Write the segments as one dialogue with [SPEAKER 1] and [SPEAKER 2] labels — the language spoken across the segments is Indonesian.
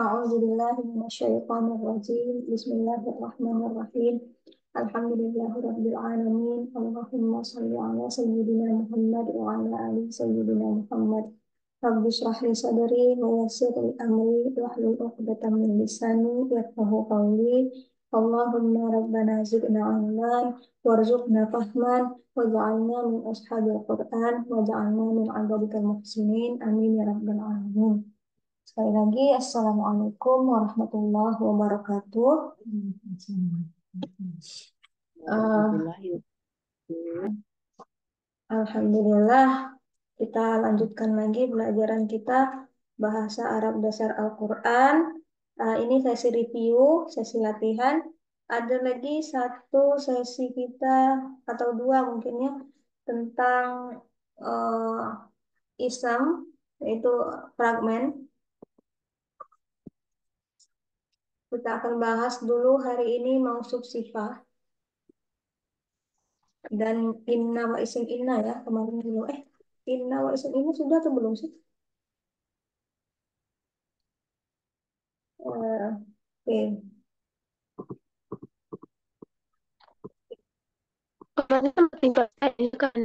[SPEAKER 1] A'udzubillahi minasyaitonirrajim. Bismillahirrahmanirrahim. Alhamdulillahirabbil alamin. Allahumma shalli ala sayyidina Muhammad wa ala ali sayyidina Muhammad. Rabbi shrah li sadri wa yassir li amri wahlul 'uqdatam min lisani yafqahu qawli. Allahumma rabbana zidna ilman warzuqna fahman waj'alna min ashabil Qur'an waj'alna min 'ibadikal muhsinin. Amin ya rabbal alamin. Sekali lagi, Assalamualaikum warahmatullahi wabarakatuh. Eh, Alhamdulillah, kita lanjutkan lagi pelajaran kita bahasa Arab dasar Al-Quran. Ini sesi review, sesi latihan. Ada lagi satu sesi kita atau dua mungkin ya tentang ism, yaitu fragmen. Kita akan bahas dulu hari ini mausuf sifah dan inna wa isim inna ya kemarin dulu. Inna wa isim inna sudah atau belum sih? Oke.
[SPEAKER 2] Kemarin sempat tinggal saya kan.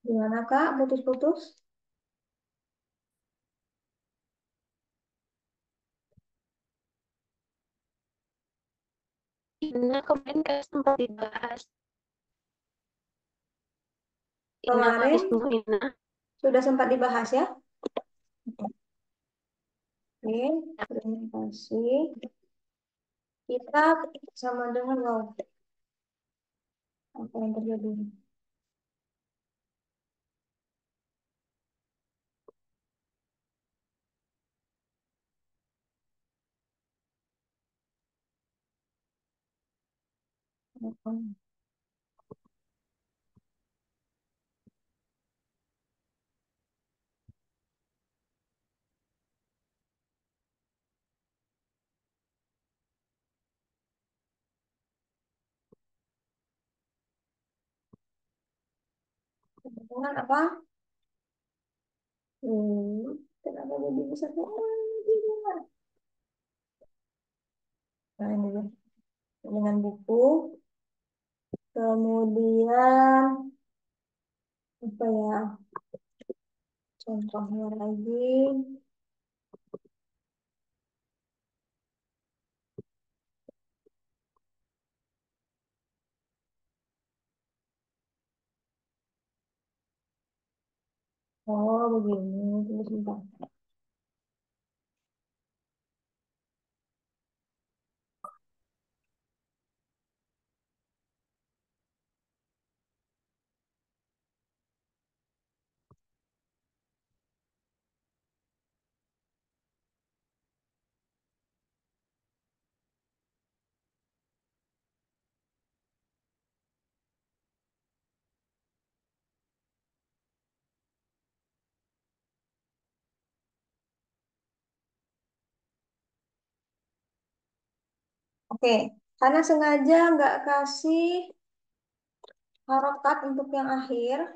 [SPEAKER 1] Gimana Kak? Putus-putus?
[SPEAKER 2] Ina kemarin kan sempat dibahas. Ina
[SPEAKER 1] Kemarin
[SPEAKER 2] Ismu Ina.
[SPEAKER 1] sudah sempat dibahas ya? Oke, terima kasih. Kita sama dengan wow, apa yang terjadi? Dengan apa? Kenapa jadi bisa kemana? Nah, ini ya. Dengan buku. Kemudian apa ya? Contohnya lagi. Oh, begini. Tunggu sebentar. Oke, karena sengaja nggak kasih harokat untuk yang akhir,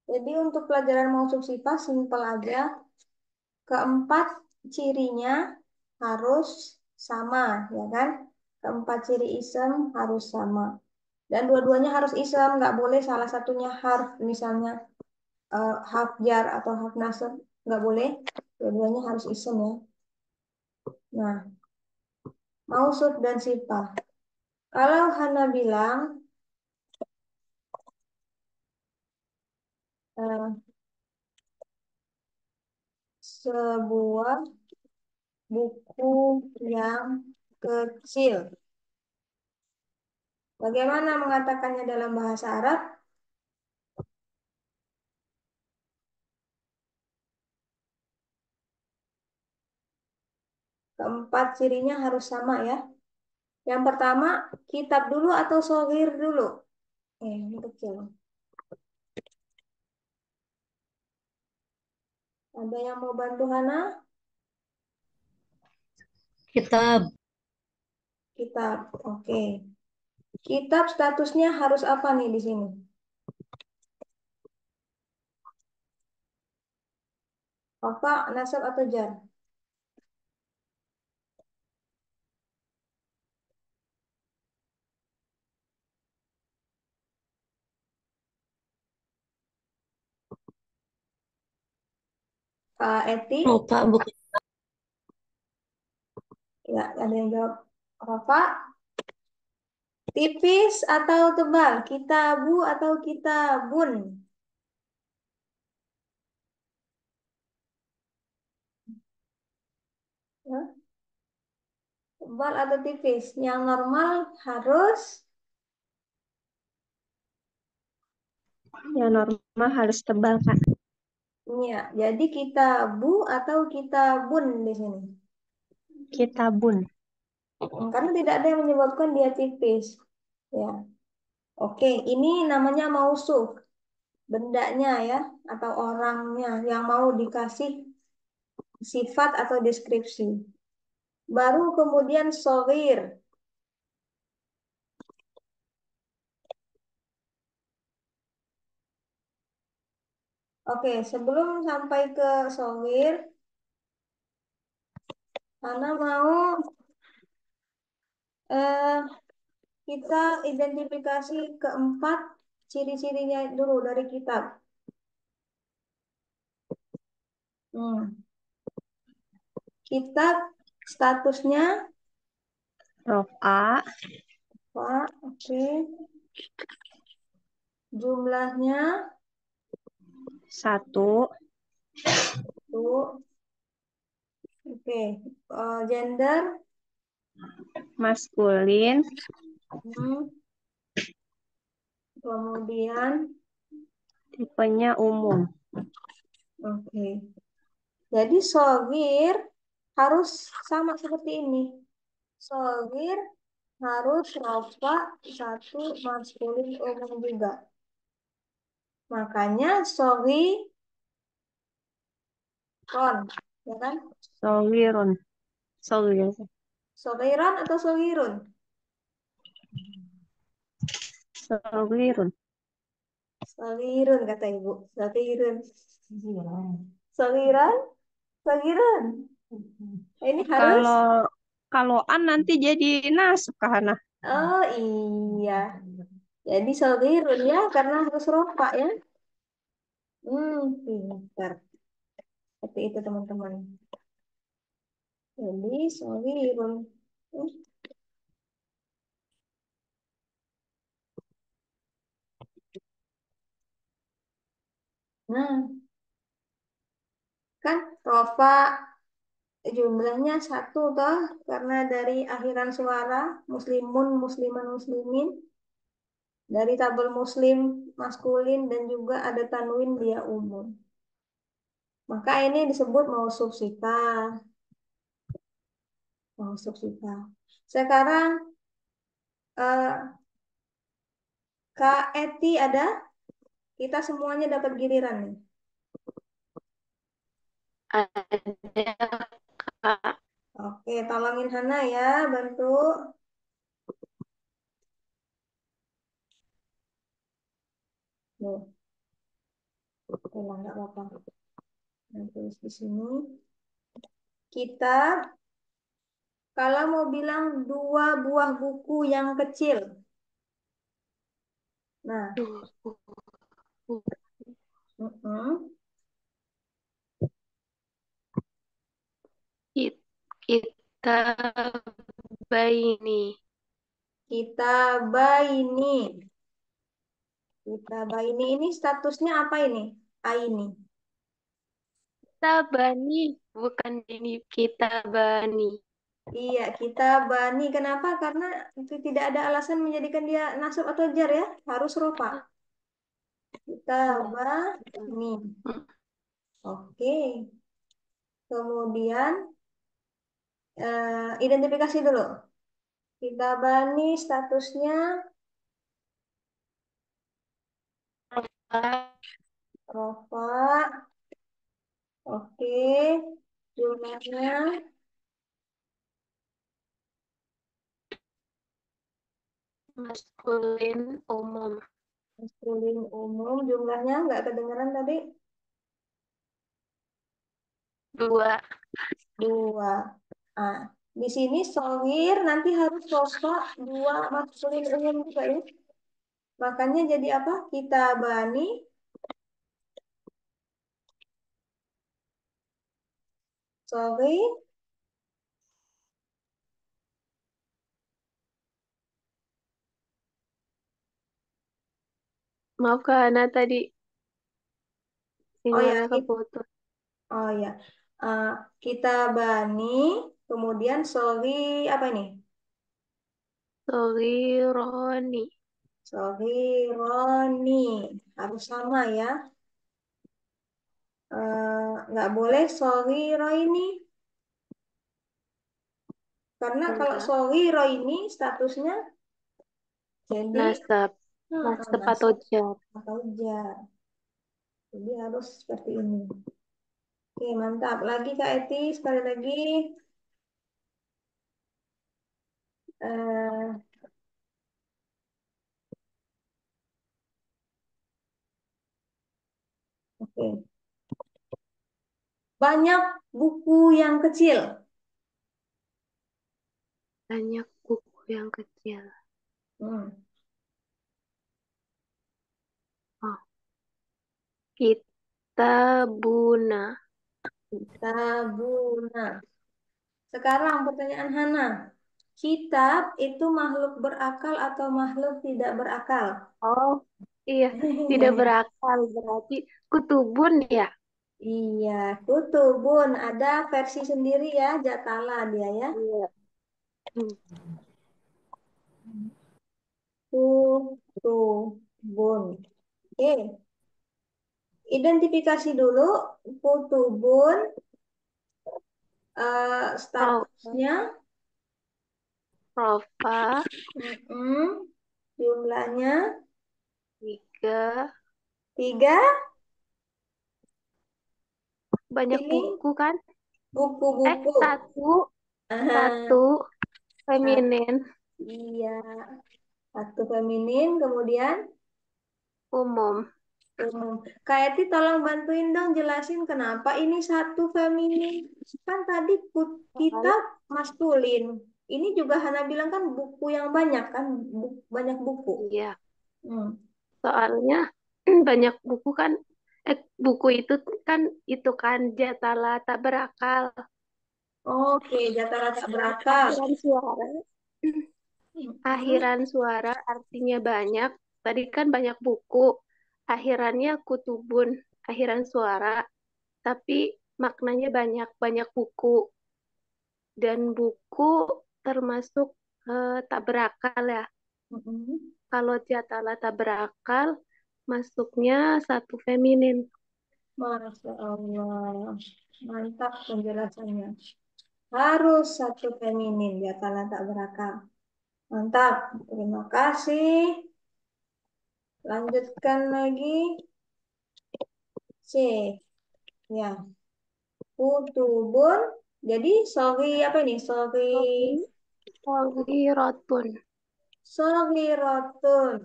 [SPEAKER 1] jadi untuk pelajaran mausuf sifat simpel aja. Keempat cirinya harus sama, ya kan? Keempat ciri isem harus sama. Dan dua-duanya harus isem, nggak boleh salah satunya harf, misalnya harf jar atau harf nasab, nggak boleh. Dua-duanya harus isem ya. Nah, mausuf dan sifat. Kalau Hana bilang eh, sebuah buku yang kecil. Bagaimana mengatakannya dalam bahasa Arab? Keempat cirinya harus sama ya. Yang pertama, kitab dulu atau sohir dulu? Ini kecil. Ada yang mau bantu Hana?
[SPEAKER 2] Kitab.
[SPEAKER 1] Kitab. Oke. Kitab statusnya harus apa nih di sini? Apa, nasab atau jar? Eti,
[SPEAKER 2] Lupa bukan.
[SPEAKER 1] ya ada yang jawab. Rafa, tipis atau tebal? Kitabu atau kitabun? Ya, tebal atau tipis? Yang normal harus.
[SPEAKER 3] Yang normal harus tebal, Kak.
[SPEAKER 1] Ya, jadi kitabu atau kitabun di sini.
[SPEAKER 3] Kitabun.
[SPEAKER 1] Karena tidak ada yang menyebabkan dia tipis. Ya, oke. Ini namanya mausuf, bendanya ya, atau orangnya yang mau dikasih sifat atau deskripsi. Baru kemudian sogir. Oke, sebelum sampai ke sogir, Ana mau eh, kita identifikasi keempat ciri-cirinya dulu dari kitab. Hmm. Kitab statusnya
[SPEAKER 3] Rofa,
[SPEAKER 1] Pak, oke. Jumlahnya
[SPEAKER 3] 1,
[SPEAKER 1] tuh, oke. Gender,
[SPEAKER 3] maskulin,
[SPEAKER 1] hmm. Kemudian,
[SPEAKER 3] tipenya umum.
[SPEAKER 1] oke. Jadi sogir harus sama seperti ini. Sogir harus rofa satu maskulin umum juga. Makanya sogi kon, ya kan?
[SPEAKER 3] Sogirun. Sogir.
[SPEAKER 1] Sogiron atau sogirun?
[SPEAKER 3] Sogirun.
[SPEAKER 1] Sogirun kata ibu. Sogirun. Sogiron, sogiron. Ini harus.
[SPEAKER 3] Kalau kalau an nanti jadi nasab, Kak Hana.
[SPEAKER 1] Oh iya. Jadi sogirun ya karena harus rofa ya. Pintar. Seperti itu teman-teman. Jadi sogirun. Hmm. Nah, kan rofa jumlahnya satu toh karena dari akhiran suara muslimun, musliman, muslimin dari tabel muslim maskulin dan juga ada tanwin dia umum. Maka ini disebut mausuf sifat. Mausuf sifat. Sekarang eh, Kak Eti ada? Kita semuanya dapat giliran nih.
[SPEAKER 2] Ada, Kak.
[SPEAKER 1] Oke, tolongin Hana ya, bantu. Nih, nggak apa-apa. Nah, tulis di sini. Kita kalau mau bilang dua buah buku yang kecil. Nah, mm-mm.
[SPEAKER 2] Kita baini.
[SPEAKER 1] Kita baini. Kita baini ini statusnya apa ini? Aini.
[SPEAKER 2] Kita bani, bukan ini kita bani.
[SPEAKER 1] Iya, kita bani. Kenapa? Karena itu tidak ada alasan menjadikan dia nasab atau jar ya. Harus rofa. Kita bani. Oke. Kemudian identifikasi dulu. Kita bani statusnya rofa. Oke. Jumlahnya
[SPEAKER 2] Maskulin umum.
[SPEAKER 1] maskulin umum. Jumlahnya nggak kedengeran tadi.
[SPEAKER 2] 2.
[SPEAKER 1] Dua. Ah, di sini sowir nanti harus rofa dua maskulin umum juga ya. Makanya jadi apa? Kita bani Sorry.
[SPEAKER 2] Maaf Kak Hana tadi
[SPEAKER 1] Oh ya,
[SPEAKER 2] sinyalnya keputus.
[SPEAKER 1] oh ya. Eh, kita bani, kemudian sorry apa ini?
[SPEAKER 2] Sorry Roni.
[SPEAKER 1] Sorry Roni. Harus sama ya. Nggak boleh sorry Roini. Karena kalau
[SPEAKER 2] Enggak.
[SPEAKER 1] sorry Roini statusnya jadi
[SPEAKER 2] Nasab. Nasab atau
[SPEAKER 1] nasab
[SPEAKER 2] jar.
[SPEAKER 1] atau jar. Jadi harus seperti ini. Oke, mantap. Lagi Kak Eti, sekali lagi. Eh, oke. Banyak buku yang kecil.
[SPEAKER 2] Banyak buku yang kecil.
[SPEAKER 1] Hmm.
[SPEAKER 2] Oh, kita buna.
[SPEAKER 1] Tabuna. Sekarang pertanyaan Hana. Kitab itu makhluk berakal atau makhluk tidak berakal?
[SPEAKER 2] Oh, iya. Tidak berakal berarti kutubun ya.
[SPEAKER 1] Iya, kutubun. Ada versi sendiri ya, Jatala dia ya.
[SPEAKER 2] Iya. Hmm.
[SPEAKER 1] Kutubun. Oke, identifikasi dulu kutubun,
[SPEAKER 2] Rofa.
[SPEAKER 1] statusnya,
[SPEAKER 2] Rofa.
[SPEAKER 1] mm-mm, jumlahnya
[SPEAKER 2] Tiga.
[SPEAKER 1] tiga.
[SPEAKER 2] Banyak
[SPEAKER 1] Ini
[SPEAKER 2] buku kan?
[SPEAKER 1] buku-buku.
[SPEAKER 2] Satu.
[SPEAKER 1] Aha,
[SPEAKER 2] Satu.
[SPEAKER 1] satu,
[SPEAKER 2] Feminin.
[SPEAKER 1] iya, satu feminin, kemudian
[SPEAKER 2] Umum.
[SPEAKER 1] umum. Kak Eti tolong bantuin dong jelasin kenapa ini satu feminin. Kan tadi kita
[SPEAKER 2] Soalnya,
[SPEAKER 1] maskulin. Ini juga Hana bilang kan buku yang banyak kan, banyak buku.
[SPEAKER 2] iya.
[SPEAKER 1] Hmm.
[SPEAKER 2] Soalnya banyak buku kan. Buku itu kan jatala tak berakal.
[SPEAKER 1] Oke, jatah tak
[SPEAKER 2] Dan
[SPEAKER 1] berakal.
[SPEAKER 2] akhiran suara.
[SPEAKER 1] Hmm.
[SPEAKER 2] Akhiran suara artinya banyak. Tadi kan banyak buku. Akhirannya kutubun. Akhiran suara. Tapi maknanya banyak. Banyak buku. Dan buku termasuk tak berakal ya.
[SPEAKER 1] Hmm.
[SPEAKER 2] Kalau jatala tak berakal, masuknya satu feminin.
[SPEAKER 1] Masya Allah. Mantap penjelasannya. Harus satu feminin, jatah tak berakal. Mantap. Terima kasih. Lanjutkan lagi. C. Ya. Kutubun. Jadi sorry apa ini? Sorry.
[SPEAKER 2] Sorry, sorry, rotun.
[SPEAKER 1] Sorry rotun.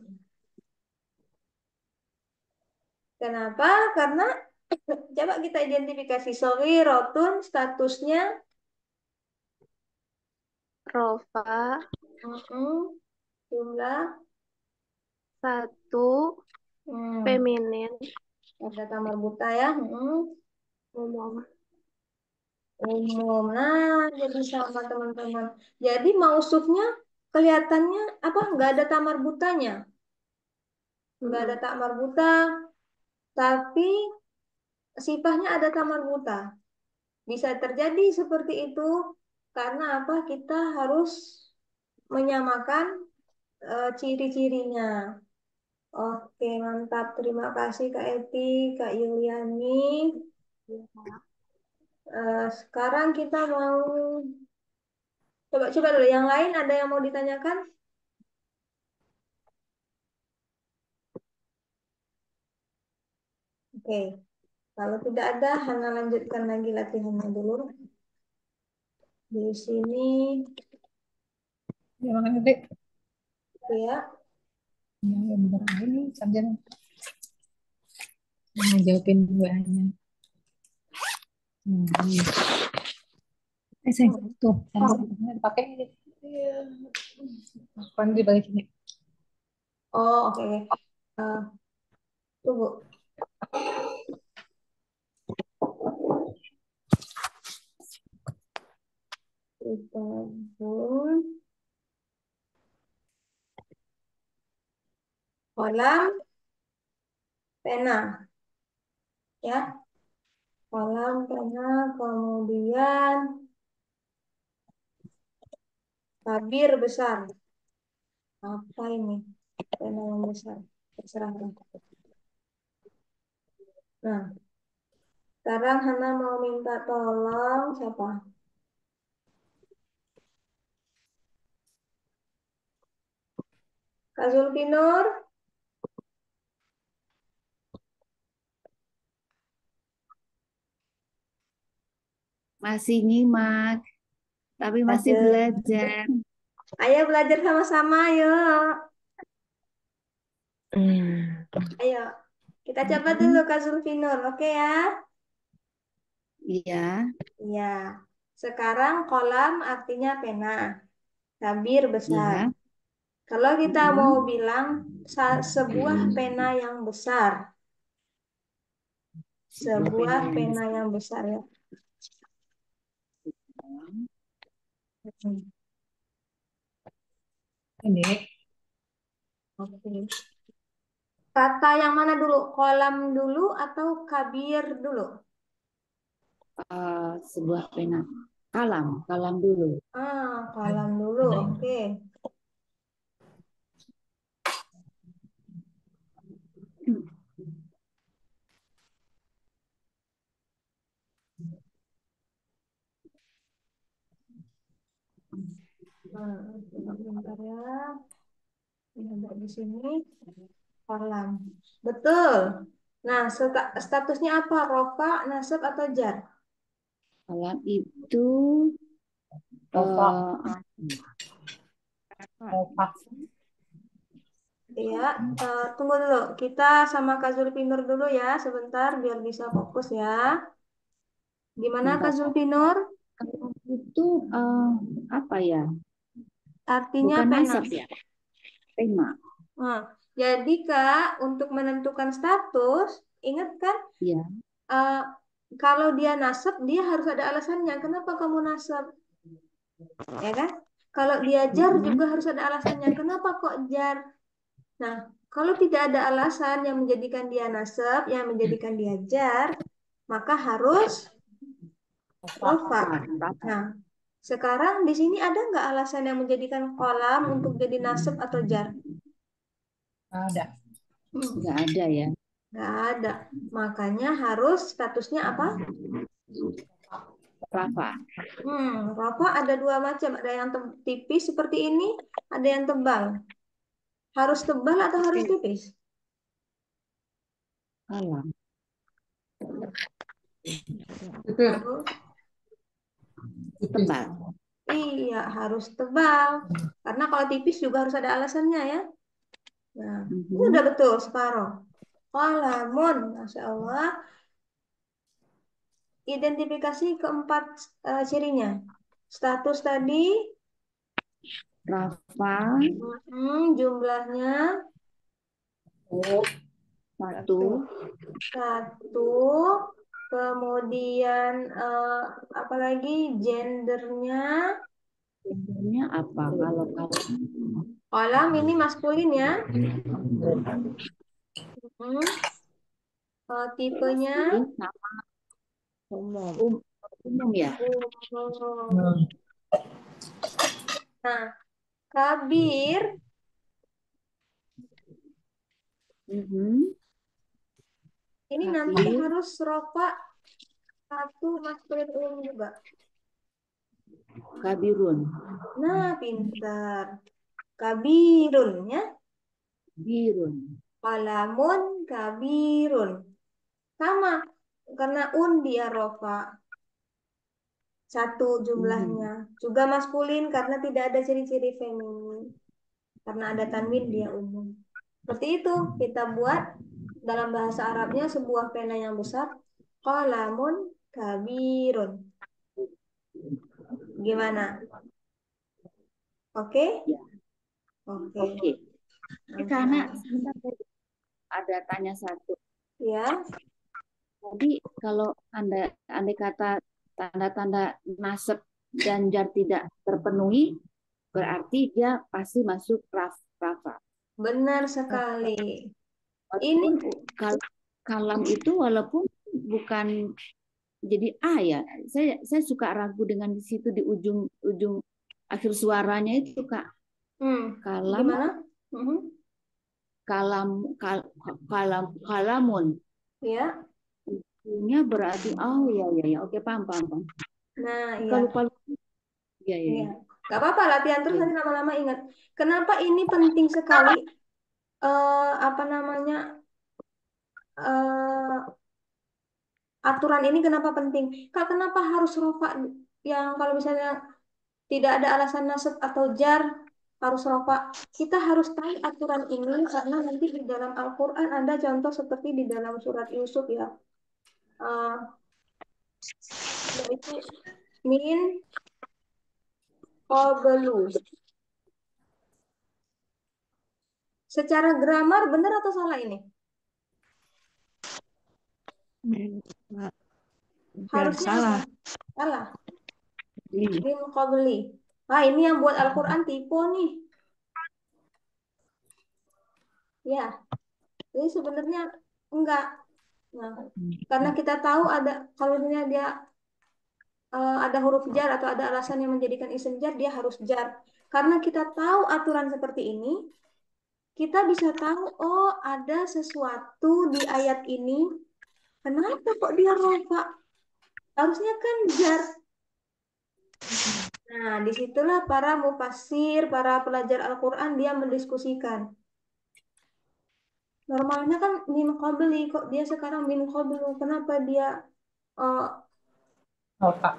[SPEAKER 1] Kenapa? Karena coba kita identifikasi sorry rotun statusnya
[SPEAKER 2] Rofa,
[SPEAKER 1] jumlah
[SPEAKER 2] satu,
[SPEAKER 1] hmm,
[SPEAKER 2] feminin,
[SPEAKER 1] ada kamar buta ya.
[SPEAKER 2] umum.
[SPEAKER 1] Umum. Nah, jadi sama teman-teman. Jadi mausufnya kelihatannya apa? Nggak ada tamar butanya, nggak ada
[SPEAKER 2] Mm-mm.
[SPEAKER 1] tamar buta, tapi sifahnya ada tamar buta. Bisa terjadi seperti itu karena apa? Kita harus menyamakan ciri-cirinya. Oke, mantap. Terima kasih Kak Eti, Kak Yuliani. Sekarang kita mau coba-coba dulu. Yang lain ada yang mau ditanyakan? Oke, kalau tidak ada, Hana lanjutkan lagi latihannya dulu. Di sini,
[SPEAKER 4] Ya, makanya dek,
[SPEAKER 1] ya.
[SPEAKER 4] ya, ya bentar ini sarjana mau jawabin WA-nya. Iya. Sayang,
[SPEAKER 1] Hmm.
[SPEAKER 4] tuh, sarjana pakai ini. Iya. Kan dibalikin ya.
[SPEAKER 1] Oh, oke. Eh, Tunggu. kitabun, kolam, pena, ya. Kolam, pena, kemudian tabir besar. Apa ini? Pena yang besar. Terserah. Nah, sekarang Hana mau minta tolong siapa? Kak Zulfinur?
[SPEAKER 5] Masih nyimak, tapi masih
[SPEAKER 1] Belajar.
[SPEAKER 5] belajar.
[SPEAKER 1] Ayo belajar sama-sama, yuk. Ayo, kita coba dulu Kak Zulfinur, oke ya?
[SPEAKER 5] Iya,
[SPEAKER 1] Iya. Sekarang kolam artinya pena. Tabir besar.
[SPEAKER 5] iya.
[SPEAKER 1] Kalau kita
[SPEAKER 5] Mm-mm.
[SPEAKER 1] mau bilang sebuah pena yang besar. Sebuah pena yang besar ya.
[SPEAKER 4] Ini
[SPEAKER 1] Oke. Kata yang mana dulu? Kolam dulu atau kabir dulu?
[SPEAKER 5] Sebuah pena. Kalam dulu.
[SPEAKER 1] Kolam dulu. Oke. Bentar ya. Bentar di sini. Kolam. Betul. Nah, statusnya apa? Rofa, nasab, atau jar?
[SPEAKER 5] Kalam itu
[SPEAKER 4] Rofa.
[SPEAKER 5] eh,
[SPEAKER 4] Rofa.
[SPEAKER 1] Iya, tunggu dulu. Kita sama Kak Zulfinur dulu ya, sebentar biar bisa fokus ya. Gimana Kak
[SPEAKER 5] bentar.
[SPEAKER 1] Zulfinur?
[SPEAKER 5] Kalam itu apa ya?
[SPEAKER 1] Artinya
[SPEAKER 5] Bukan
[SPEAKER 1] pena.
[SPEAKER 5] nasab ya? Pena.
[SPEAKER 1] Nah, jadi Kak, untuk menentukan status, ingat kan,
[SPEAKER 5] Iya.
[SPEAKER 1] eh, kalau dia nasab, dia harus ada alasannya. Kenapa kamu nasab? Ya kan? Kalau dia jar juga harus ada alasannya. Kenapa kok jar? Nah, kalau tidak ada alasan yang menjadikan dia nasab, yang menjadikan dia jar, maka harus rofa. Nah, sekarang di sini ada nggak alasan yang menjadikan kolam untuk jadi nasab atau jar?
[SPEAKER 4] Ada.
[SPEAKER 5] Nggak ada ya.
[SPEAKER 1] Nggak ada. Makanya harus statusnya apa?
[SPEAKER 5] Rafa.
[SPEAKER 1] Rofa ada dua macam. Ada yang tipis seperti ini, ada yang tebal. Harus tebal atau harus tipis?
[SPEAKER 5] Kalam.
[SPEAKER 1] Harus.
[SPEAKER 5] Tebal.
[SPEAKER 1] Iya, harus tebal. Karena kalau tipis juga harus ada alasannya ya. Nah, ini udah betul separuh. Kalamun, Masya Allah. Identifikasi keempat cirinya. Status tadi,
[SPEAKER 5] Rafa.
[SPEAKER 1] jumlahnya
[SPEAKER 5] Satu.
[SPEAKER 1] satu. Kemudian apalagi gendernya.
[SPEAKER 5] Sebenarnya apa? Kalau
[SPEAKER 1] Kolam ini maskulin ya. Tipenya
[SPEAKER 5] nama umum ya.
[SPEAKER 1] umum. Nah, kabir ini nanti
[SPEAKER 5] Kabir.
[SPEAKER 1] harus rofa satu maskulin umum juga.
[SPEAKER 5] Kabirun.
[SPEAKER 1] Nah, pintar. Kabirun ya.
[SPEAKER 5] Birun.
[SPEAKER 1] Kalamun kabirun. Sama, karena dia rofa. Satu jumlahnya. Juga maskulin karena tidak ada ciri-ciri feminin. Karena ada tanwin dia umum. Seperti itu kita buat dalam bahasa Arabnya sebuah pena yang besar. Kalamun kabirun. Gimana? Oke?
[SPEAKER 5] Ya.
[SPEAKER 1] Oke.
[SPEAKER 5] Oke. Karena sebentar ada tanya satu.
[SPEAKER 1] Ya.
[SPEAKER 5] Jadi kalau andai kata tanda-tanda nasab dan jar tidak terpenuhi, berarti dia pasti masuk rafa.
[SPEAKER 1] Benar sekali. Ini
[SPEAKER 5] Walaupun kalam itu walaupun bukan jadi A ya. Saya suka ragu dengan di situ di ujung akhir suaranya itu Kak. Kalam
[SPEAKER 1] gimana?
[SPEAKER 5] kalamun.
[SPEAKER 1] Ya.
[SPEAKER 5] Ujungnya berarti ya. Oke, paham.
[SPEAKER 1] Nah, iya.
[SPEAKER 5] Kalau lupa. Iya.
[SPEAKER 1] Iya. Gak apa-apa, latihan terus
[SPEAKER 5] Iya.
[SPEAKER 1] nanti lama-lama ingat. Kenapa ini penting sekali? Apa namanya? Aturan ini kenapa penting? Kenapa harus rofa yang kalau misalnya tidak ada alasan nasab atau jar harus rofa? Kita harus tahu aturan ini karena nanti di dalam Al-Quran ada contoh seperti di dalam surat Yusuf ya. Yaitu min qablu. Secara gramar benar atau salah ini? Harusnya
[SPEAKER 3] salah.
[SPEAKER 1] Salah. Min qabli. Nah, ini yang buat Al-Quran tipe nih. Ya, ini sebenarnya enggak. Nah, karena kita tahu ada kalau misalnya dia ada huruf jar atau ada alasan yang menjadikan isim jar, dia harus jar. Karena kita tahu aturan seperti ini, kita bisa tahu, oh ada sesuatu di ayat ini, kenapa kok dia rofa? Harusnya kan jar. Nah, disitulah para mufassir, para pelajar Al-Quran, dia mendiskusikan. Normalnya kan min qabli, kok dia sekarang min qablu, kenapa dia rofa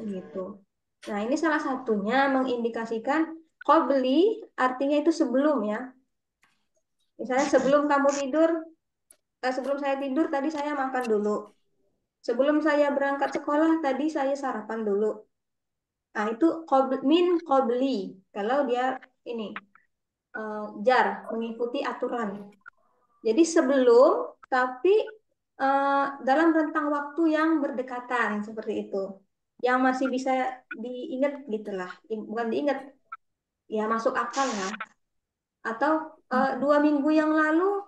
[SPEAKER 1] gitu. Nah, ini salah satunya mengindikasikan qabli artinya itu sebelum ya. Misalnya sebelum kamu tidur, sebelum saya tidur tadi saya makan dulu. Sebelum saya berangkat sekolah tadi saya sarapan dulu. Nah, itu min qabli. Kalau dia ini jar mengikuti aturan. Jadi sebelum tapi dalam rentang waktu yang berdekatan seperti itu. Yang masih bisa diingat gitulah. Bukan diingat, ya masuk akal lah. Atau 2 minggu yang lalu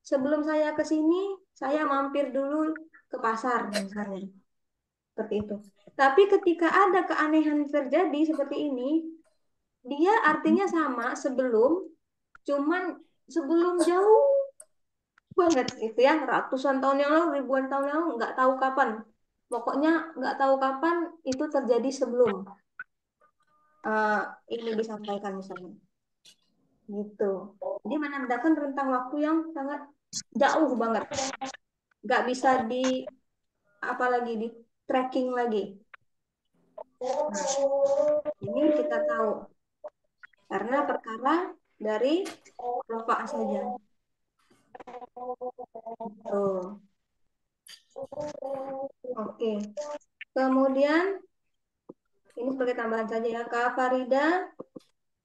[SPEAKER 1] sebelum saya ke sini saya mampir dulu ke pasar misalnya. Seperti itu. Tapi ketika ada keanehan terjadi seperti ini, dia artinya sama sebelum, cuman sebelum jauh banget itu ya, ratusan tahun yang lalu, ribuan tahun yang lalu, nggak tahu kapan. Pokoknya nggak tahu kapan itu terjadi sebelum eh, ini disampaikan misalnya. Gitu. Jadi menandakan rentang waktu yang sangat jauh banget. Nggak bisa di apalagi di tracking lagi. Nah, ini kita tahu karena perkara dari rofa'ah saja. Tuh. Oke. Kemudian ini sebagai tambahan saja ya. Kak Farida,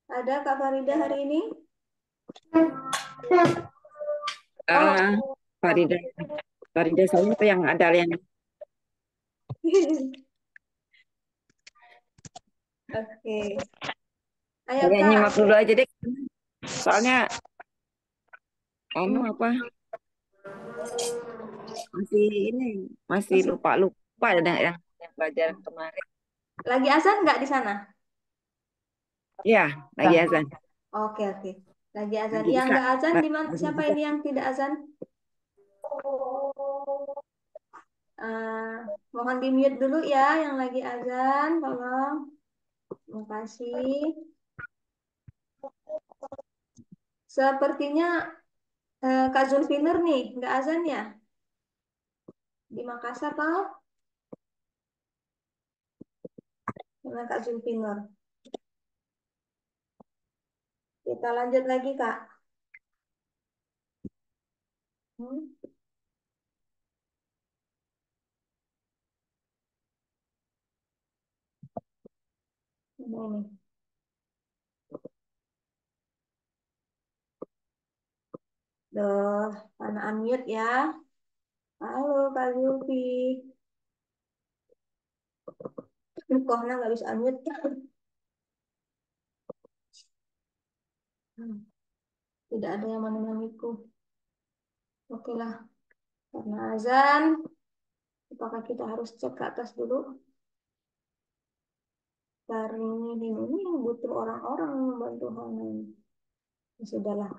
[SPEAKER 1] ada Kak Farida hari ini?
[SPEAKER 6] Ah, Farida, Farida saya apa yang ada yang
[SPEAKER 1] Oke. Ayo
[SPEAKER 6] saya
[SPEAKER 1] Kak.
[SPEAKER 6] nyimak dulu aja deh. Soalnya apa masih ini masih lupa ada yang pelajaran kemarin.
[SPEAKER 1] Lagi azan nggak di sana?
[SPEAKER 6] Ya, lagi azan.
[SPEAKER 1] Oke, oke. Lagi azan.
[SPEAKER 6] Nanti
[SPEAKER 1] Yang
[SPEAKER 6] bisa.
[SPEAKER 1] nggak azan di mana?
[SPEAKER 6] Masih
[SPEAKER 1] Siapa
[SPEAKER 6] bisa.
[SPEAKER 1] ini yang tidak azan? Mohon di mute dulu ya yang lagi azan, tolong. Terima kasih. Sepertinya Kak Zulfinur nih, nggak azan ya? Di Makassar toh? Dengan Kak Zulfinur. Kita lanjut lagi, Kak. Hmm, ini. Duh, mana unmute ya? Halo, Kak Zulfi. Kohna nggak bisa unmute. Tidak ada yang menemaniku. Oke lah, karena azan, apakah kita harus cek ke atas dulu? Dari ini butuh orang-orang yang membantu Hana. Ya, sudahlah.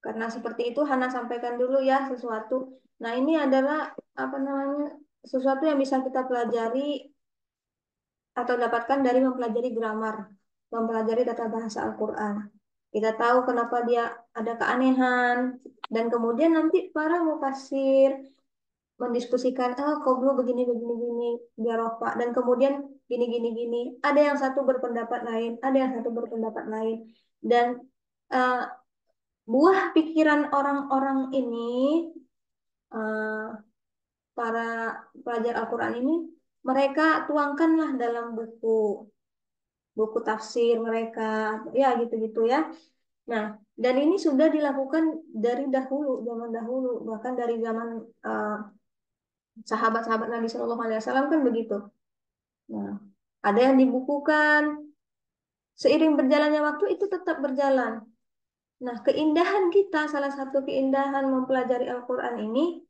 [SPEAKER 1] Karena seperti itu Hana sampaikan dulu ya sesuatu. Nah ini adalah apa namanya sesuatu yang bisa kita pelajari atau dapatkan dari mempelajari grammar, mempelajari tata bahasa Al-Quran. Kita tahu kenapa dia ada keanehan dan kemudian nanti para mufasir mendiskusikan, oh koblu begini begini gini biar rofa dan kemudian gini gini gini. Ada yang satu berpendapat lain, ada yang satu berpendapat lain dan uh, buah pikiran orang-orang ini, uh, para pelajar Al-Quran ini, mereka tuangkanlah dalam buku tafsir mereka, ya gitu-gitu ya. Nah, dan ini sudah dilakukan dari dahulu, zaman dahulu, bahkan dari zaman uh, sahabat-sahabat Nabi Shallallahu Alaihi Wasallam kan begitu. Nah, ada yang dibukukan, seiring berjalannya waktu itu tetap berjalan. Nah, keindahan kita, salah satu keindahan mempelajari Al-Quran ini,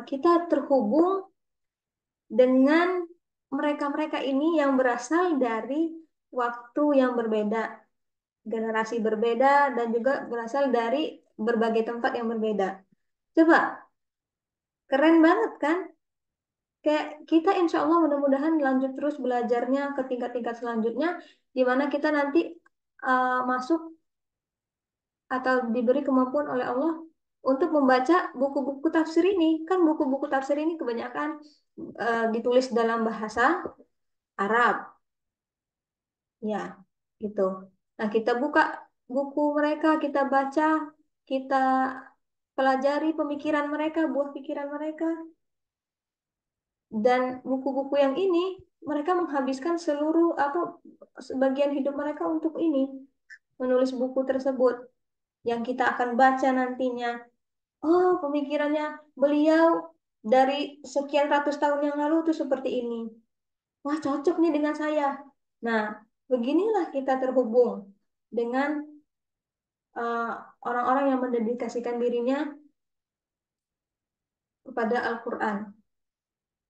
[SPEAKER 1] kita terhubung dengan mereka-mereka ini yang berasal dari waktu yang berbeda, generasi berbeda, dan juga berasal dari berbagai tempat yang berbeda. Coba, keren banget kan? Kayak kita insya Allah mudah-mudahan lanjut terus belajarnya ke tingkat-tingkat selanjutnya, di mana kita nanti masuk atau diberi kemampuan oleh Allah untuk membaca buku-buku tafsir ini. Kan buku-buku tafsir ini kebanyakan ditulis dalam bahasa Arab. Ya, gitu. Nah, kita buka buku mereka, kita baca, kita pelajari pemikiran mereka, buah pikiran mereka. Dan buku-buku yang ini, mereka menghabiskan seluruh apa sebagian hidup mereka untuk ini, menulis buku tersebut yang kita akan baca nantinya. Oh, pemikirannya beliau dari sekian ratus tahun yang lalu itu seperti ini. Wah, cocok nih dengan saya. Nah, beginilah kita terhubung dengan uh, orang-orang yang mendedikasikan dirinya kepada Al-Quran.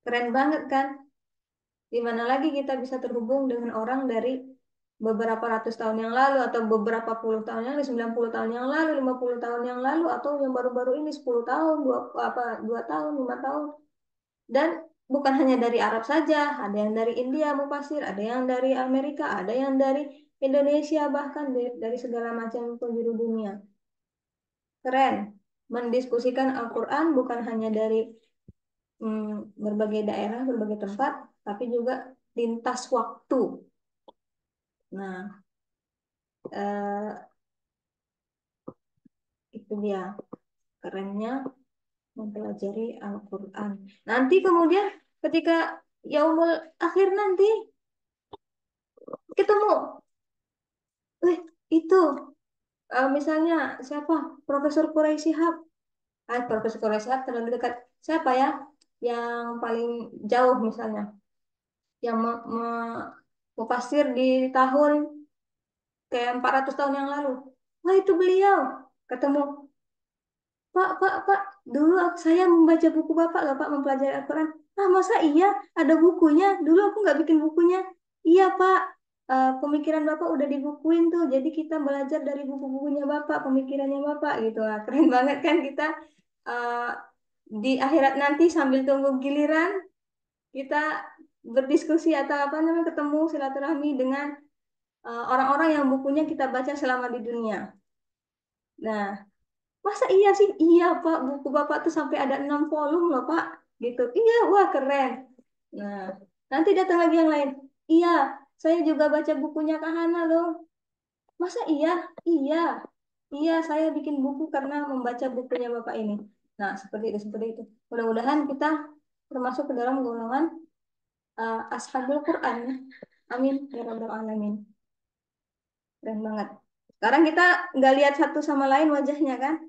[SPEAKER 1] Keren banget kan? Di mana lagi kita bisa terhubung dengan orang dari beberapa ratus tahun yang lalu atau beberapa puluh tahun yang lalu, 90 tahun yang lalu, 50 tahun yang lalu atau yang baru-baru ini 10 tahun, 2 tahun, 5 tahun. Dan bukan hanya dari Arab saja, ada yang dari India mufasir, ada yang dari Amerika, ada yang dari Indonesia, bahkan dari segala macam penjuru dunia. Keren. Mendiskusikan Al-Quran bukan hanya dari berbagai daerah, berbagai tempat, tapi juga lintas waktu. Nah, itu dia kerennya mempelajari Al-Quran. Nanti kemudian ketika yaumul akhir nanti ketemu, itu misalnya siapa? Profesor Quraisy Shihab. Profesor Quraisy Shihab terlalu dekat. Siapa ya? Yang paling jauh misalnya, yang mufasir di tahun kayak 400 tahun yang lalu. Wah, itu beliau. Ketemu, Pak, dulu saya membaca buku Bapak loh, Pak, mempelajari Al-Quran. Ah, masa iya? Ada bukunya? Dulu aku nggak bikin bukunya. Iya, Pak. Pemikiran Bapak udah dibukuin tuh. Jadi kita belajar dari buku-bukunya Bapak, pemikirannya Bapak gitu. Lah. Keren banget kan kita uh, di akhirat nanti sambil tunggu giliran kita berdiskusi atau apa namanya ketemu silaturahmi dengan orang-orang yang bukunya kita baca selama di dunia. Nah, masa iya sih? Iya, Pak. Buku Bapak tuh sampai ada 6 volume loh, Pak. Gitu. Iya, wah keren. Nah, nanti datang lagi yang lain. Iya, saya juga baca bukunya Kak Hana loh. Masa iya? Iya. Iya, saya bikin buku karena membaca bukunya Bapak ini. Nah, seperti itu, seperti itu. Mudah-mudahan kita termasuk ke dalam golongan Ashabul Quran. Ya. Amin. Ya Rabbal Alamin. Keren banget. Sekarang kita nggak lihat satu sama lain wajahnya kan?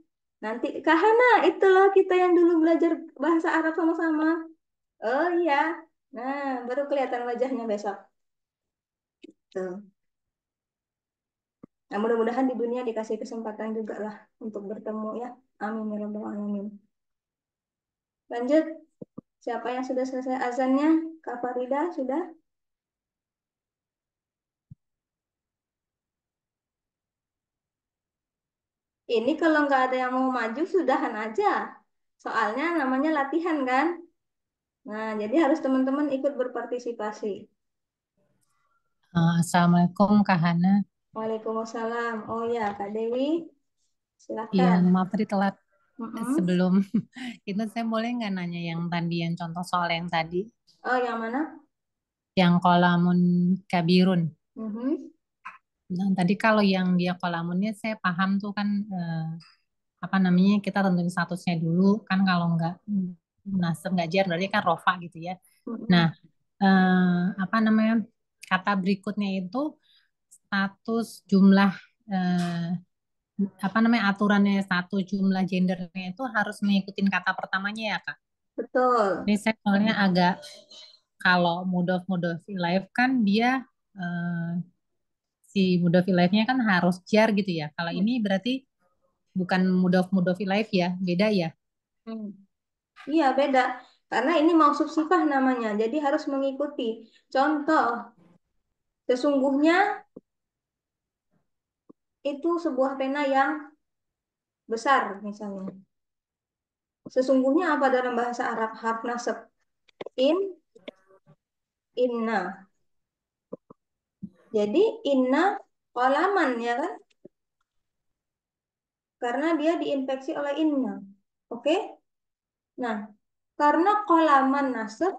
[SPEAKER 1] Nanti Kak Hana, itu loh kita yang dulu belajar bahasa Arab sama-sama. Oh iya. Nah, baru kelihatan wajahnya besok. Tuh. Nah, mudah-mudahan di dunia dikasih kesempatan juga lah untuk bertemu ya. Amin ya rabbal alamin. Lanjut, siapa yang sudah selesai azannya? Kak Farida sudah? Ini kalau nggak ada yang mau maju, sudahan aja. Soalnya namanya latihan kan? Nah, jadi harus teman-teman ikut berpartisipasi.
[SPEAKER 7] Assalamualaikum Kak Hana.
[SPEAKER 1] Waalaikumsalam. Oh ya, Kak Dewi,
[SPEAKER 7] Iya,
[SPEAKER 1] silakan.
[SPEAKER 7] maaf tadi telat.
[SPEAKER 1] Mm-mm.
[SPEAKER 7] Sebelum itu saya boleh nggak nanya yang tadi, yang contoh soal yang tadi,
[SPEAKER 1] Oh, yang mana?
[SPEAKER 7] yang kolamun kabirun.
[SPEAKER 1] Mhm.
[SPEAKER 7] Nah, tadi kalau yang dia kolamunnya saya paham tuh kan apa namanya kita tentuin statusnya dulu kan kalau nggak nasab nggak jar berarti kan rofa gitu ya. Nah,
[SPEAKER 1] Mm-mm.
[SPEAKER 7] apa namanya kata berikutnya itu status jumlah eh, apa namanya aturannya satu jumlah gendernya itu harus mengikuti kata pertamanya ya Kak.
[SPEAKER 1] Betul.
[SPEAKER 7] Ini saya soalnya agak kalau mudhof ilaih kan dia eh, si mudhof ilaihnya kan harus jar gitu ya. Kalau ini berarti bukan mudhof ilaih ya, beda ya.
[SPEAKER 1] Hmm. Iya, beda. Karena ini mausuf sifah namanya, jadi harus mengikuti. Contoh, sesungguhnya itu sebuah pena yang besar, misalnya. Sesungguhnya apa dalam bahasa Arab? Harf nasab. In, inna. Jadi, inna kolaman, ya kan? Karena dia diinfeksi oleh inna. Oke? Nah, karena kolaman nasab,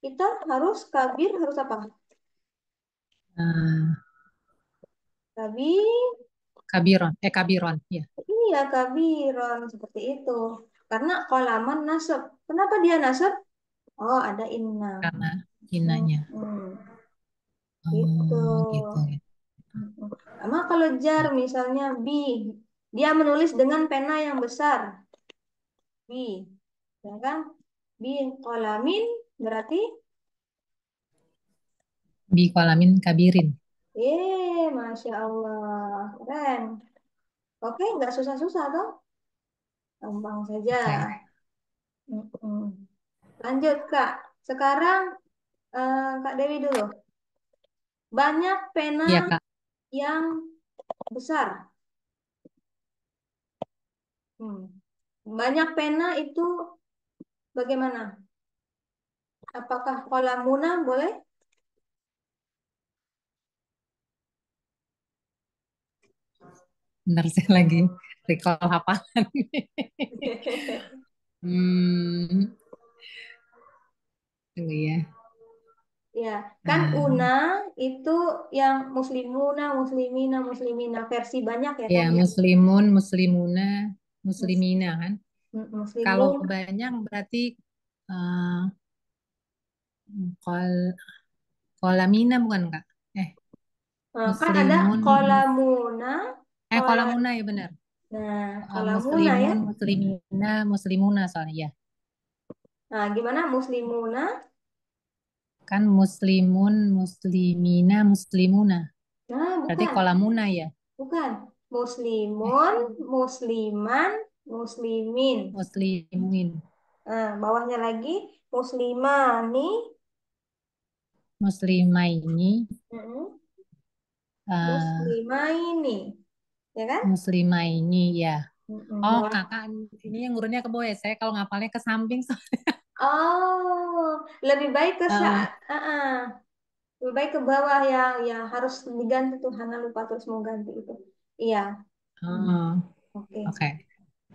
[SPEAKER 1] kita harus kabir, harus apa?
[SPEAKER 7] Eh,
[SPEAKER 1] Kabir.
[SPEAKER 7] kabiron ya.
[SPEAKER 1] Iya, kabiron seperti itu. Karena kolaman nasab. Kenapa dia nasab? Oh, ada inna.
[SPEAKER 7] Karena
[SPEAKER 1] Hmm,
[SPEAKER 7] inanya.
[SPEAKER 1] gitu.
[SPEAKER 7] Oh, gitu.
[SPEAKER 1] Sama kalau jar misalnya bi, dia menulis dengan pena yang besar. Bi, ya kan? Bi kolamin berarti,
[SPEAKER 7] Bi kolamin kabirin.
[SPEAKER 1] masya Allah, keren. Oke, nggak susah-susah toh, gampang saja.
[SPEAKER 7] Oke.
[SPEAKER 1] Mm-mm. Lanjut Kak. Sekarang Kak Dewi dulu. Banyak pena
[SPEAKER 7] Iya Kak.
[SPEAKER 1] yang besar. Hmm. Banyak pena itu bagaimana? Apakah kolamuna boleh?
[SPEAKER 7] Bentar saya lagi recall hafalan. Hmm, tunggu ya.
[SPEAKER 1] Ya, kan una
[SPEAKER 7] Nah,
[SPEAKER 1] itu yang muslimuna, muslimina, muslimina versi banyak ya
[SPEAKER 7] ya
[SPEAKER 1] kan ya.
[SPEAKER 7] muslimun, muslimuna,
[SPEAKER 1] Mus-
[SPEAKER 7] muslimina kan. Kalau
[SPEAKER 1] Muslimun.
[SPEAKER 7] banyak berarti eh, kol kolamina bukan Kak? Eh,
[SPEAKER 1] Kan ada
[SPEAKER 7] muslimun,
[SPEAKER 1] kolamuna, kola.
[SPEAKER 7] kolamuna ya benar.
[SPEAKER 1] Nah, kolamuna ya.
[SPEAKER 7] Muslimun, muslimina, muslimuna soalnya ya.
[SPEAKER 1] Nah, gimana muslimuna?
[SPEAKER 7] Kan muslimun, muslimina, muslimuna.
[SPEAKER 1] Nah,
[SPEAKER 7] Berarti
[SPEAKER 1] bukan.
[SPEAKER 7] kolamuna ya.
[SPEAKER 1] Bukan.
[SPEAKER 7] Eh,
[SPEAKER 1] Muslimun, musliman, muslimin.
[SPEAKER 7] muslimin,
[SPEAKER 1] Nah, bawahnya lagi muslimani.
[SPEAKER 7] muslimaini,
[SPEAKER 1] Mm-mm.
[SPEAKER 7] eh
[SPEAKER 1] Muslimaini, ya kan?
[SPEAKER 7] muslimaini ya.
[SPEAKER 1] Mm-mm,
[SPEAKER 7] Oh
[SPEAKER 1] bawah.
[SPEAKER 7] kakak, ini yang urutnya ke bawah ya. Saya kalau ngapalnya ke samping.
[SPEAKER 1] Oh, lebih baik ke
[SPEAKER 7] Eh,
[SPEAKER 1] saat, lebih baik ke bawah ya, ya harus diganti tuh. Hana lupa terus mau ganti itu. Iya,
[SPEAKER 7] oh,
[SPEAKER 1] oke.
[SPEAKER 7] oke.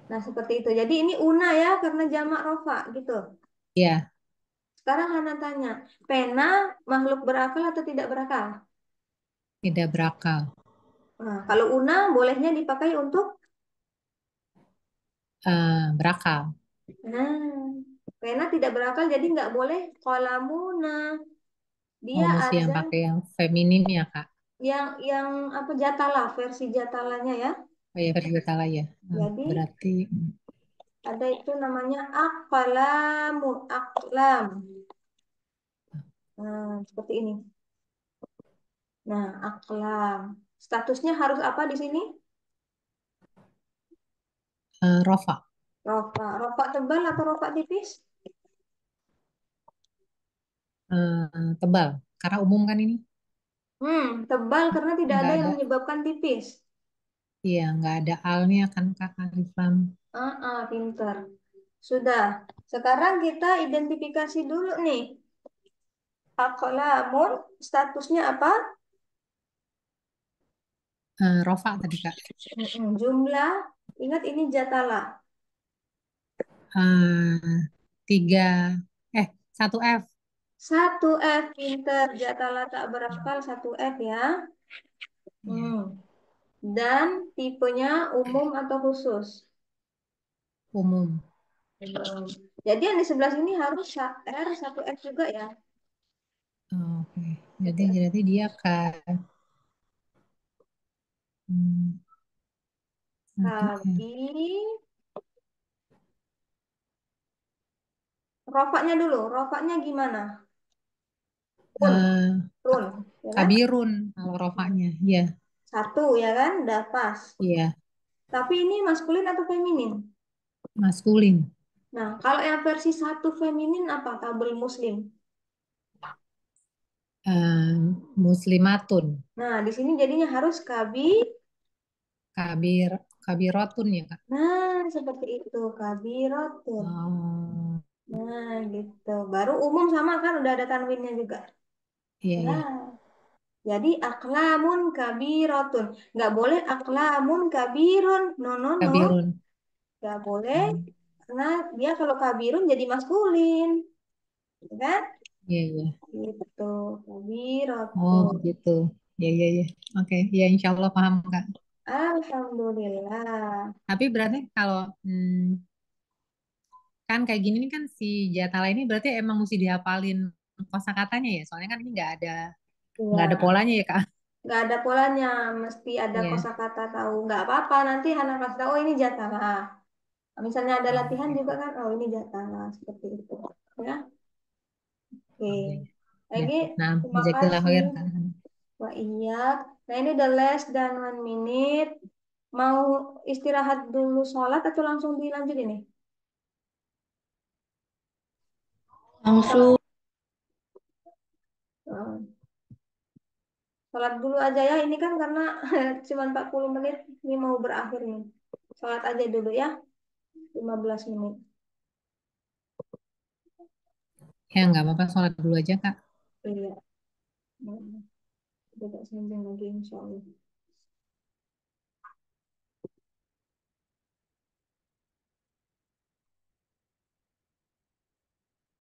[SPEAKER 1] Nah seperti itu. Jadi ini una ya karena jamak rofa gitu.
[SPEAKER 7] Ya,
[SPEAKER 1] Sekarang Hana tanya, pena makhluk berakal atau tidak berakal?
[SPEAKER 7] tidak berakal.
[SPEAKER 1] Nah, kalau una bolehnya dipakai untuk,
[SPEAKER 7] Berakal.
[SPEAKER 1] nah, pena tidak berakal jadi nggak boleh kolamuna.
[SPEAKER 7] Oh,
[SPEAKER 1] Dia
[SPEAKER 7] mesti yang
[SPEAKER 1] ada
[SPEAKER 7] pakai yang feminim ya, Kak.
[SPEAKER 1] yang apa jatalah versi jatalanya ya.
[SPEAKER 7] Oh ya, Ferdwetala ya.
[SPEAKER 1] Jadi
[SPEAKER 7] Berarti
[SPEAKER 1] ada itu namanya aqlamu, aqlam. Nah, seperti ini. Nah, aqlam. Statusnya harus apa di sini?
[SPEAKER 7] rofa,
[SPEAKER 1] Rofa. Rofa tebal atau rofa tipis?
[SPEAKER 7] tebal. Karena umum kan ini.
[SPEAKER 1] Tebal karena tidak ada
[SPEAKER 7] Nggak
[SPEAKER 1] yang
[SPEAKER 7] ada,
[SPEAKER 1] menyebabkan tipis.
[SPEAKER 7] iya, nggak ada alnya kan Kak Alif Lam.
[SPEAKER 1] Pinter. Sudah. Sekarang kita identifikasi dulu nih. Aqlamun statusnya apa?
[SPEAKER 7] Rofa tadi Kak.
[SPEAKER 1] Jumlah. Ingat ini jatala.
[SPEAKER 7] Eh, tiga, satu F.
[SPEAKER 1] Satu F pinter. Jatala tak berakal satu F ya.
[SPEAKER 7] Ya,
[SPEAKER 1] Hmm. Dan tipenya umum atau khusus?
[SPEAKER 7] umum.
[SPEAKER 1] Umum. Jadi yang di sebelah sini harus R satu F juga ya.
[SPEAKER 7] Oke,
[SPEAKER 1] Satu F.
[SPEAKER 7] jadi dia kan satu F.
[SPEAKER 1] Kabi. Rofaknya dulu. Rofaknya gimana? Run.
[SPEAKER 7] Eh,
[SPEAKER 1] Run. Ya kan?
[SPEAKER 7] kabirun kalau rofanya, ya,
[SPEAKER 1] Satu ya kan? Udah pas.
[SPEAKER 7] iya,
[SPEAKER 1] Tapi ini maskulin atau feminin?
[SPEAKER 7] maskulin.
[SPEAKER 1] Nah, kalau yang versi satu feminin apa? Tabel muslim.
[SPEAKER 7] Eh, muslimatun,
[SPEAKER 1] Nah, di sini jadinya harus kabi.
[SPEAKER 7] kabir, kabirotun ya Kak.
[SPEAKER 1] Nah, seperti itu. Kabirotun.
[SPEAKER 7] Oh,
[SPEAKER 1] Nah, gitu. Baru umum sama kan udah ada tanwinnya juga.
[SPEAKER 7] iya, iya,
[SPEAKER 1] Nah, jadi aklamun kabirotun. Nggak boleh aklamun kabirun. No, no, no.
[SPEAKER 7] kabirun.
[SPEAKER 1] Nggak boleh.
[SPEAKER 7] Hmm,
[SPEAKER 1] Karena dia kalau kabirun jadi maskulin. Ya kan?
[SPEAKER 7] iya, iya.
[SPEAKER 1] Gitu.
[SPEAKER 7] Oh,
[SPEAKER 1] Kabirotun.
[SPEAKER 7] begitu. Iya, iya, iya. Oke, ya insya Allah paham Kak.
[SPEAKER 1] Alhamdulillah.
[SPEAKER 7] Tapi berarti kalau kan kayak gini nih kan si Jatala ini berarti emang mesti dihafalin kosakatanya ya. Soalnya kan ini nggak ada
[SPEAKER 1] Iya.
[SPEAKER 7] polanya ya Kak.
[SPEAKER 1] Nggak ada polanya. Mesti ada
[SPEAKER 7] Iya.
[SPEAKER 1] kosakata tahu. Nggak apa-apa. Nanti Hana kasih tahu, oh ini jatah. Misalnya ada
[SPEAKER 7] Oh,
[SPEAKER 1] latihan
[SPEAKER 7] oke.
[SPEAKER 1] juga kan. Oh ini jatah. Seperti itu. Ya. Oke.
[SPEAKER 7] Oh, iya. Ya.
[SPEAKER 1] Lagi,
[SPEAKER 7] Nah,
[SPEAKER 1] terima
[SPEAKER 7] jazakallah
[SPEAKER 1] kasih.
[SPEAKER 7] khair Kak.
[SPEAKER 1] Wah iya. Nah ini udah less than 1 minute. Mau istirahat dulu sholat atau langsung dilanjut ini?
[SPEAKER 4] Langsung.
[SPEAKER 1] Eh, Sholat dulu aja ya. Ini kan karena cuma 40 menit. Ini mau berakhir nih. Sholat aja dulu ya. 15 menit.
[SPEAKER 7] Ya, nggak apa-apa, sholat dulu aja Kak.
[SPEAKER 1] Iya. Tidak sambung lagi insya Allah.